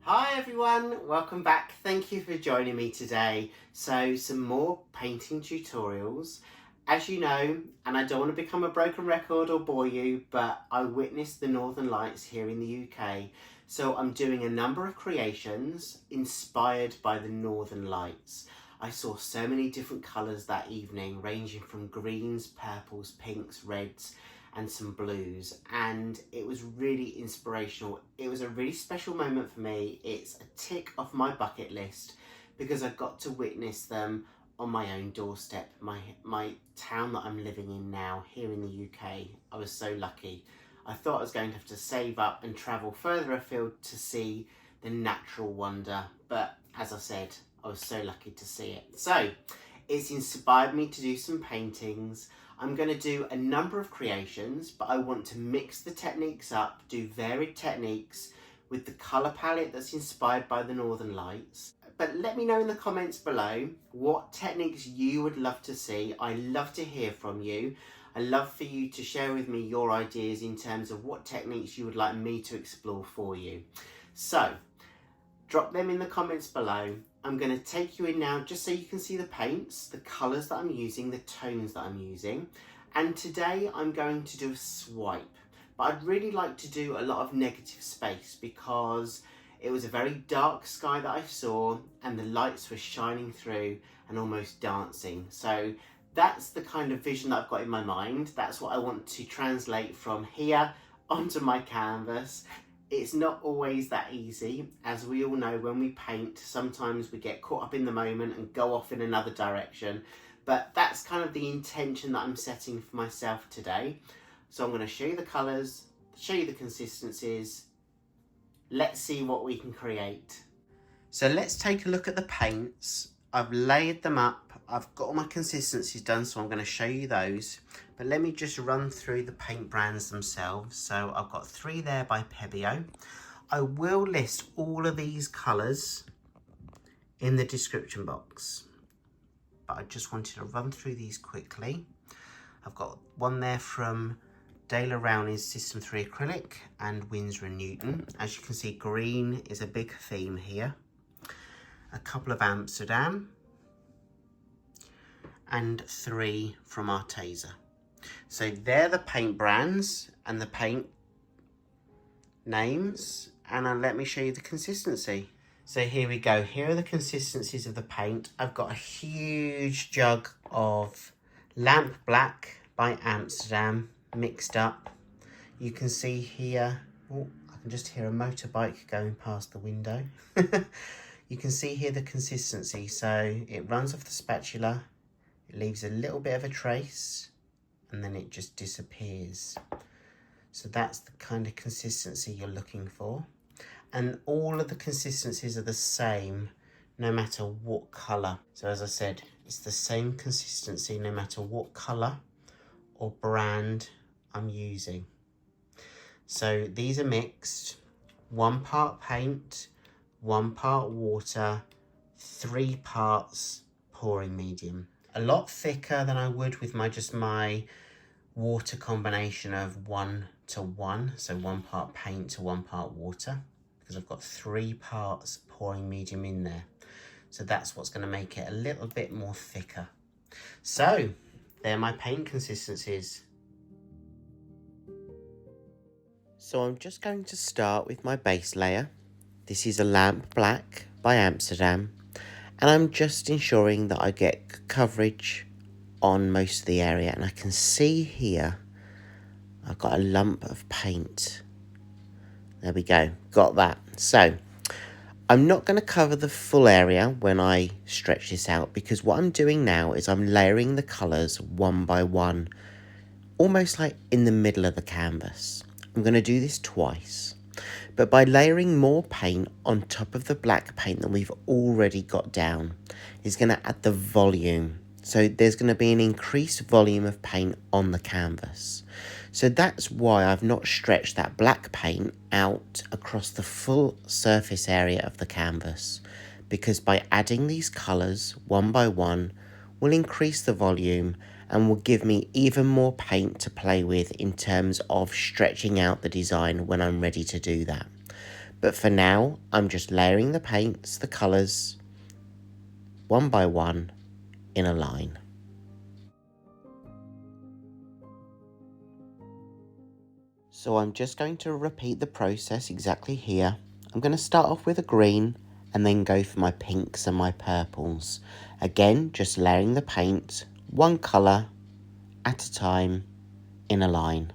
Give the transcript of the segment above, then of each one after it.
Hi everyone, welcome back. Thank you for joining me today. So some more painting tutorials. As you know, and I don't want to become a broken record or bore you, but I witnessed the Northern Lights here in the UK. So I'm doing a number of creations inspired by the Northern Lights. I saw so many different colours that evening, ranging from greens, purples, pinks, reds, and some blues, and it was really inspirational. It was a really special moment for me. It's a tick off my bucket list because I got to witness them on my own doorstep, my town that I'm living in now here in the UK. I was so lucky. I thought I was going to have to save up and travel further afield to see the natural wonder, but as I said, I was so lucky to see it. So it's inspired me to do some paintings. I'm going to do a number of creations, but I want to mix the techniques up, do varied techniques with the colour palette that's inspired by the Northern Lights. But let me know in the comments below what techniques you would love to see. I love to hear from you. I love for you to share with me your ideas in terms of what techniques you would like me to explore for you. So drop them in the comments below. I'm going to take you in now just so you can see the paints, the colours that I'm using, the tones that I'm using. And today I'm going to do a swipe. But I'd really like to do a lot of negative space because it was a very dark sky that I saw and the lights were shining through and almost dancing. So that's the kind of vision that I've got in my mind. That's what I want to translate from here onto my canvas. It's not always that easy. As we all know, when we paint, sometimes we get caught up in the moment and go off in another direction. But that's kind of the intention that I'm setting for myself today. So I'm going to show you the colours, show you the consistencies. Let's see what we can create. So let's take a look at the paints. I've layered them up. I've got all my consistencies done, so I'm going to show you those. But let me just run through the paint brands themselves. So I've got 3 there by Pebeo. I will list all of these colours in the description box, but I just wanted to run through these quickly. I've got one there from Daler Rowney's System 3 Acrylic and Winsor & Newton. As you can see, green is a big theme here. A couple of Amsterdam and 3 from Arteza. So they're the paint brands and the paint names, and let me show you the consistency. So here we go. Here are the consistencies of the paint. I've got a huge jug of Lamp Black by Amsterdam mixed up. You can see here, oh, I can just hear a motorbike going past the window. You can see here the consistency. So it runs off the spatula, it leaves a little bit of a trace, and then it just disappears. So that's the kind of consistency you're looking for. And all of the consistencies are the same no matter what colour. So as I said, it's the same consistency no matter what colour or brand I'm using. So these are mixed, 1 part paint, 1 part water, 3 parts pouring medium. A lot thicker than I would with my water combination of 1 to 1, so 1 part paint to 1 part water, because I've got 3 parts pouring medium in there. So that's what's going to make it a little bit more thicker. So they're my paint consistencies. So I'm just going to start with my base layer. This is a Lamp Black by Amsterdam, and I'm just ensuring that I get coverage on most of the area. And I can see here I've got a lump of paint. There we go, got that. So I'm not going to cover the full area when I stretch this out, because what I'm doing now is I'm layering the colours one by one, almost like in the middle of the canvas. I'm going to do this twice, but by layering more paint on top of the black paint that we've already got down, is going to add the volume. So there's going to be an increased volume of paint on the canvas. So that's why I've not stretched that black paint out across the full surface area of the canvas, because by adding these colours one by one will increase the volume and will give me even more paint to play with in terms of stretching out the design when I'm ready to do that. But for now, I'm just layering the paints, the colours, one by one in a line. So I'm just going to repeat the process exactly here. I'm going to start off with a green and then go for my pinks and my purples. Again, just layering the paint, one colour at a time in a line.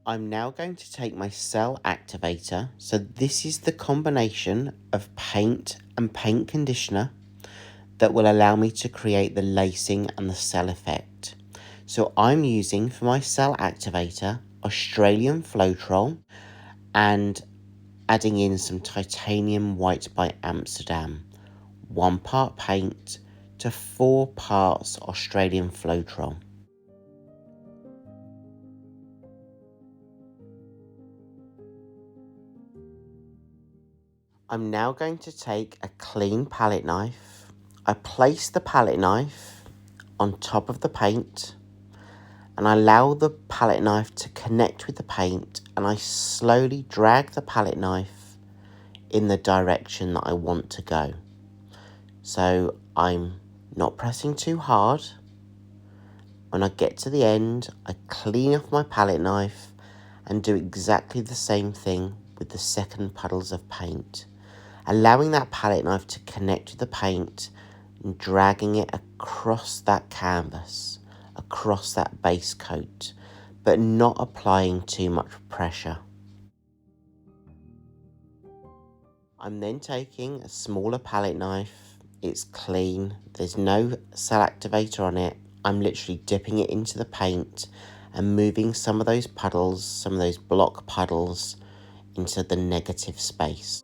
I'm now going to take my cell activator. So this is the combination of paint and paint conditioner that will allow me to create the lacing and the cell effect. So I'm using for my cell activator Australian Floetrol and adding in some titanium white by Amsterdam. 1 part paint to 4 parts Australian Floetrol. I'm now going to take a clean palette knife. I place the palette knife on top of the paint and I allow the palette knife to connect with the paint, and I slowly drag the palette knife in the direction that I want to go. So I'm not pressing too hard. When I get to the end, I clean off my palette knife and do exactly the same thing with the second puddles of paint. Allowing that palette knife to connect with the paint and dragging it across that canvas, across that base coat, but not applying too much pressure. I'm then taking a smaller palette knife. It's clean, there's no cell activator on it. I'm literally dipping it into the paint and moving some of those puddles, some of those block puddles, into the negative space.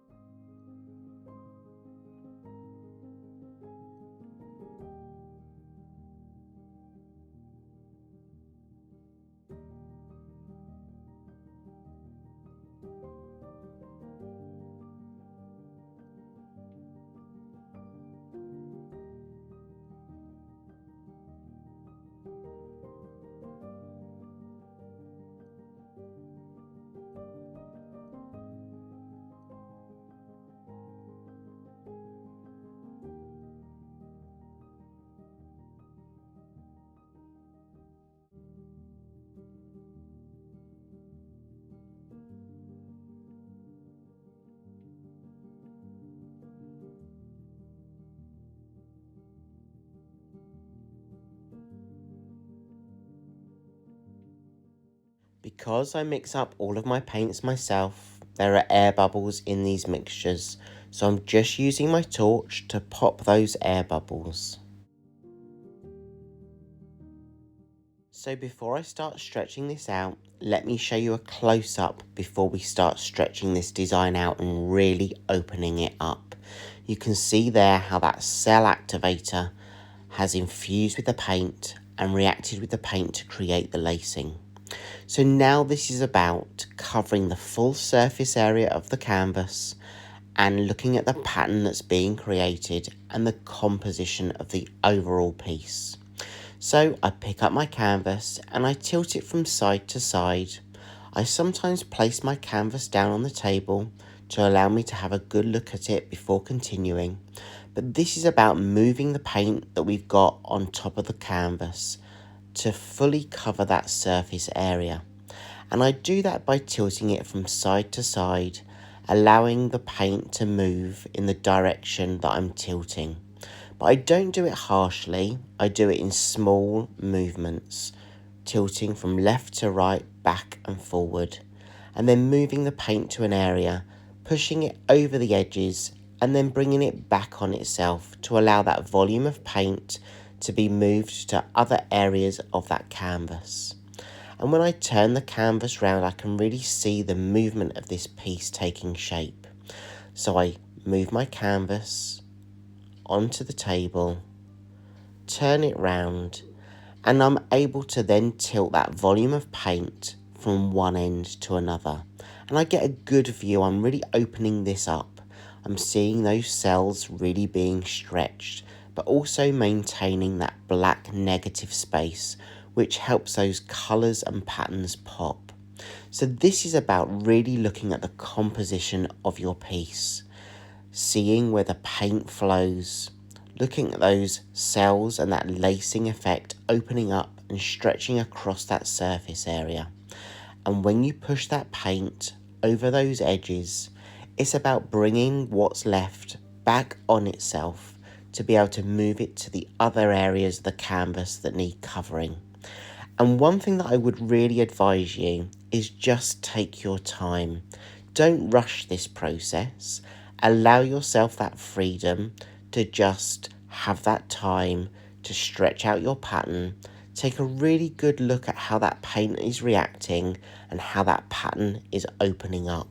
Because I mix up all of my paints myself, there are air bubbles in these mixtures, so I'm just using my torch to pop those air bubbles. So before I start stretching this out, let me show you a close-up before we start stretching this design out and really opening it up. You can see there how that cell activator has infused with the paint and reacted with the paint to create the lacing. So now this is about covering the full surface area of the canvas and looking at the pattern that's being created and the composition of the overall piece. So I pick up my canvas and I tilt it from side to side. I sometimes place my canvas down on the table to allow me to have a good look at it before continuing. But this is about moving the paint that we've got on top of the canvas to fully cover that surface area. And I do that by tilting it from side to side, allowing the paint to move in the direction that I'm tilting. But I don't do it harshly, I do it in small movements, tilting from left to right, back and forward, and then moving the paint to an area, pushing it over the edges, and then bringing it back on itself to allow that volume of paint to be moved to other areas of that canvas. And when I turn the canvas round, I can really see the movement of this piece taking shape. So I move my canvas onto the table, turn it round, and I'm able to then tilt that volume of paint from one end to another. And I get a good view. I'm really opening this up. I'm seeing those cells really being stretched, but also maintaining that black negative space, which helps those colours and patterns pop. So this is about really looking at the composition of your piece, seeing where the paint flows, looking at those cells and that lacing effect opening up and stretching across that surface area. And when you push that paint over those edges, it's about bringing what's left back on itself to be able to move it to the other areas of the canvas that need covering. And one thing that I would really advise you is just take your time. Don't rush this process. Allow yourself that freedom to just have that time to stretch out your pattern. Take a really good look at how that paint is reacting and how that pattern is opening up.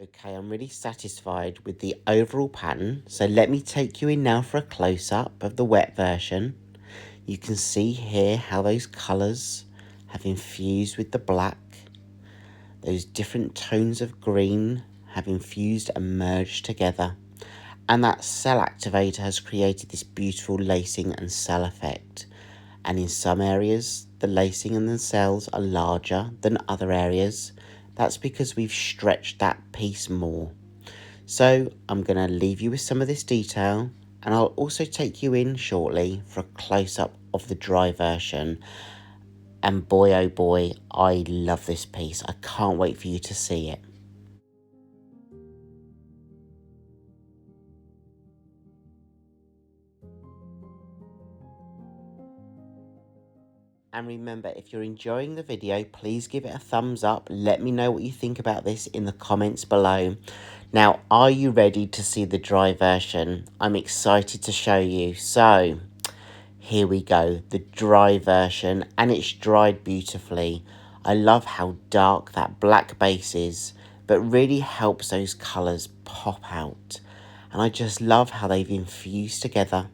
Okay, I'm really satisfied with the overall pattern, so let me take you in now for a close-up of the wet version. You can see here how those colours have infused with the black. Those different tones of green have infused and merged together. And that cell activator has created this beautiful lacing and cell effect. And in some areas, the lacing and the cells are larger than other areas. That's because we've stretched that piece more. So I'm going to leave you with some of this detail, and I'll also take you in shortly for a close-up of the dry version. And boy oh boy, I love this piece. I can't wait for you to see it. And remember, if you're enjoying the video, please give it a thumbs up. Let me know what you think about this in the comments below. Now, are you ready to see the dry version? I'm excited to show you. So, here we go, the dry version, and it's dried beautifully. I love how dark that black base is, but really helps those colours pop out. And I just love how they've infused together.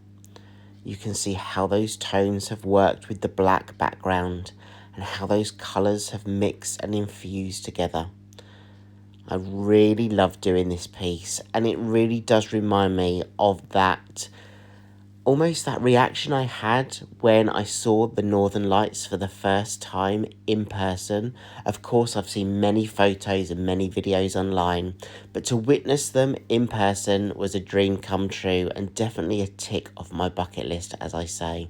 You can see how those tones have worked with the black background and how those colours have mixed and infused together. I really love doing this piece, and it really does remind me of that, almost that reaction I had when I saw the Northern Lights for the first time in person. Of course, I've seen many photos and many videos online, but to witness them in person was a dream come true and definitely a tick off my bucket list, as I say.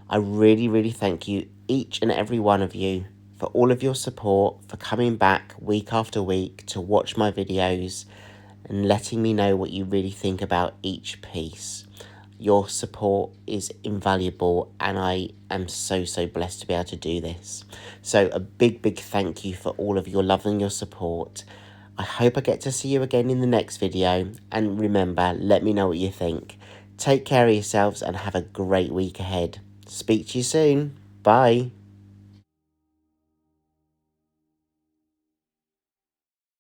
I really thank you, each and every one of you, for all of your support, for coming back week after week to watch my videos and letting me know what you really think about each piece. Your support is invaluable, and I am so blessed to be able to do this. So a big thank you for all of your love and your support. I hope I get to see you again in the next video, and remember, let me know what you think. Take care of yourselves and have a great week ahead. Speak to you soon. Bye.